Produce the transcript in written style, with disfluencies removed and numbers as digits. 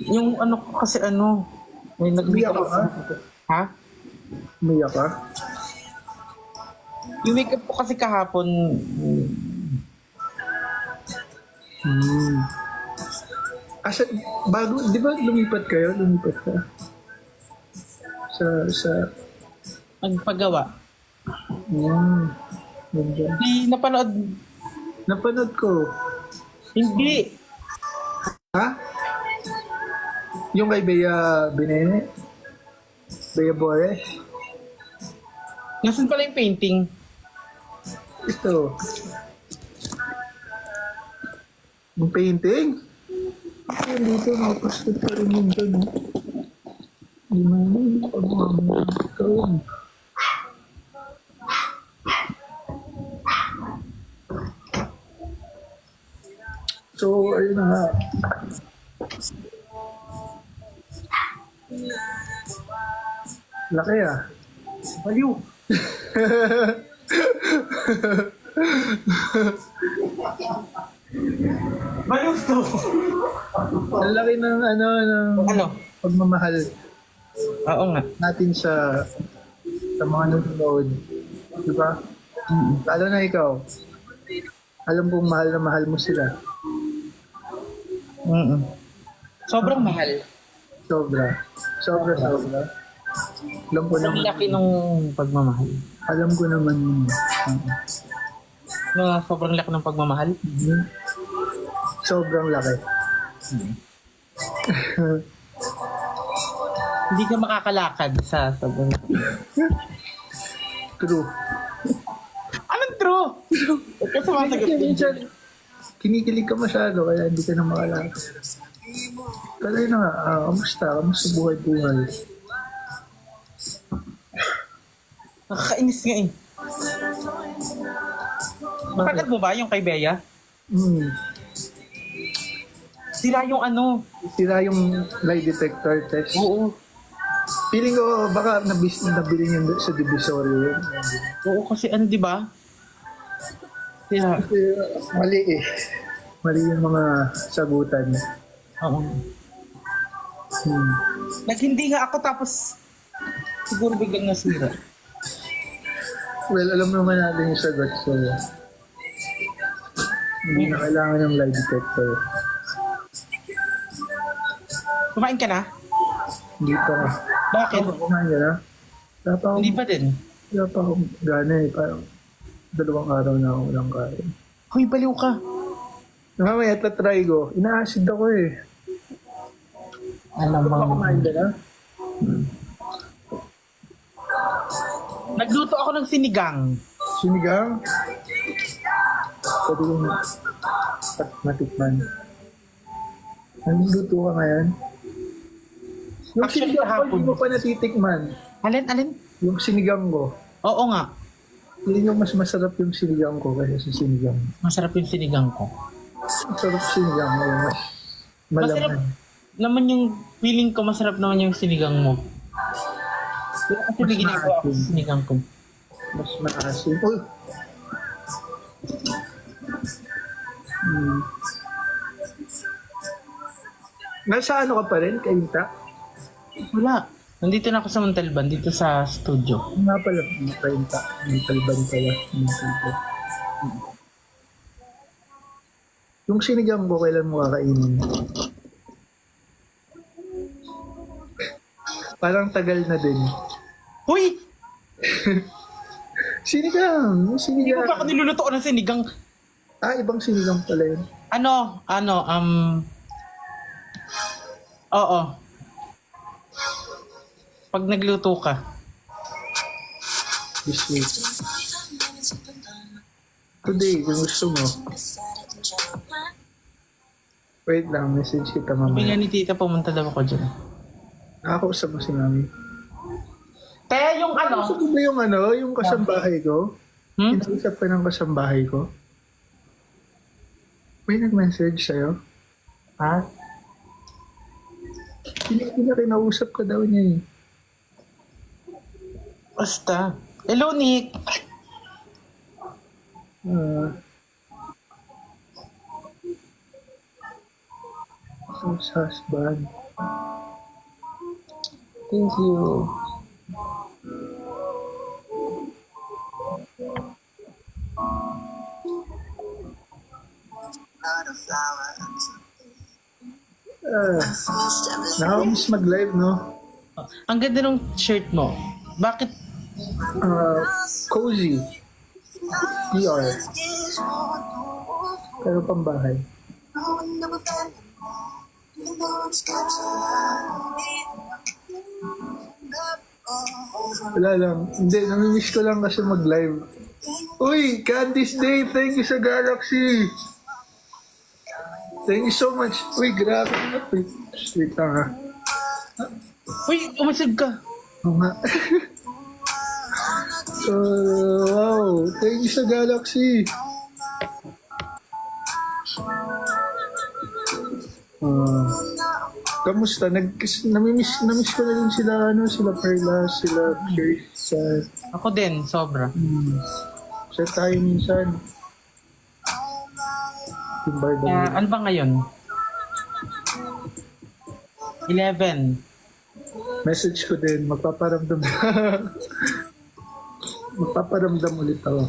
Yung ano ko kasi ano, may Umiyak nag-make ka ba? up. Ha? Umiyak ka? Yung make up ko kasi kahapon, Hmm. Asa, bago, di ba lumipat kayo? Lumipat ka? Sa, nagpagawa. nandiyan. Di napanood, Napanood ko. hindi. Ha? Yung kay Bea Binene? Bea Bores? Nasaan pala yung painting? Ito. Yung painting? Ayun dito, nakapost pa rin yun dyan. Di mo yun, pag-mga ikaw yun. So, ayun na nga. Laki ah. Baliw. Baliw to. Ang laki ng ng Ano? pagmamahal Oo nga. natin sa mga nanonood. Di ba? Lalo na ikaw. Alam kong mahal na mahal mo sila. Mm-mm. Sobrang mahal. Sobra. Sobra, sobra. Alam ko Ang naman. laki nung pagmamahal. Alam ko naman yun. Na sobrang laki ng pagmamahal. Mhm. Sobrang laki. Hindi ka makakalakad sa sobrang laki. True. Anong true? Huwag ka sumasagot. Kasi minsan, kinikilig ka masyado kaya hindi ka na makalakad. Pero yun na nga, kamusta? Kamusta buhay-buhay? Nakakainis nga eh. Napagad mo ba yung kay Bea? Hmm. Sira yung ano. Sira yung lie detector test. Oo. Feeling ko baka nabili niya sa Divisoria yun. Oo kasi ano di ba? Sira. Kasi mali eh. Mali yung mga sagutan. Oo. Hmm. Naghindi nga ako tapos siguro biglang nasira. Well, alam naman natin yung sagot. So, hindi na kailangan ng lie detector. Kumain ka na? Hindi pa. Bakit? Kumain ka na? Wala pa akong, Hindi pa din. wala pa akong gana eh. Parang 2 araw na ako walang kain. Hoy, baliw ka. Mamaya, tatry ko. Ina-acid ako eh. Alam Baka mo. kumain ka na? Nagluto ako ng sinigang. Sinigang? Pwede kong matikman. Anong luto ka ngayon? Yung Actually, sinigang ko, kahapon. hindi mo pa natitikman. Alin? Yung sinigang ko. Oo nga. Hindi nyo mas masarap yung sinigang ko kaysa sa sinigang. Masarap yung sinigang ko. Masarap sinigang mo. Mas Masarap malaman. naman yung feeling ko, masarap naman yung sinigang mo. Pero kasi Mas may ginagawa ako maasim. sa sinigang ko. Mas maasim. Uy! Hmm. Nasa ano ka pa rin, Kainta? Wala. Nandito na ako sa Montalban, dito sa studio. Nga pala, Kainta. Montalban pala. Montalban. Yung sinigang ko, kailan mo kakainin? Parang tagal na din. Hoy! Sinigang! Yung Hindi ko sinigang. pa ako niluluto ng sinigang. Ibang sinigang pala yun. Oo. Pag nagluto ka. This week. Today, kung gusto mo. Wait lang, message kita Sabi nga mamaya. ni tita, pumunta daw ako dyan. Nakakausap mo si mami. Kaya yung Gusto ko ba yung yung kasambahay ko? Hmm? Kinausap ka ng kasambahay ko? May nag-message sa'yo? Ha? Kinausap ka daw niya eh. Basta. Hello, Nick. Ah. Husband. Thank you. Nakakamiss mag-live, no? Ang ganda ng shirt mo. Bakit? Cozy. PR. Pero pambahay. Wala lang. Hindi, namimiss ko lang kasi mag-live. Uy, Candice Day, thank you sa Galaxy. Thank you so much. Uy, grabe na. Wait lang ha. Uy, umasig ka. Oo nga. So, wow. Thank you sa Galaxy. Kamusta? Namimiss ko na rin sila, sila Perla, sila Chris, Ako din, sobra. sa tayo minsan. Yung Barda. Ano ba ngayon? 11. Message ko din, magpaparamdam ulit ako.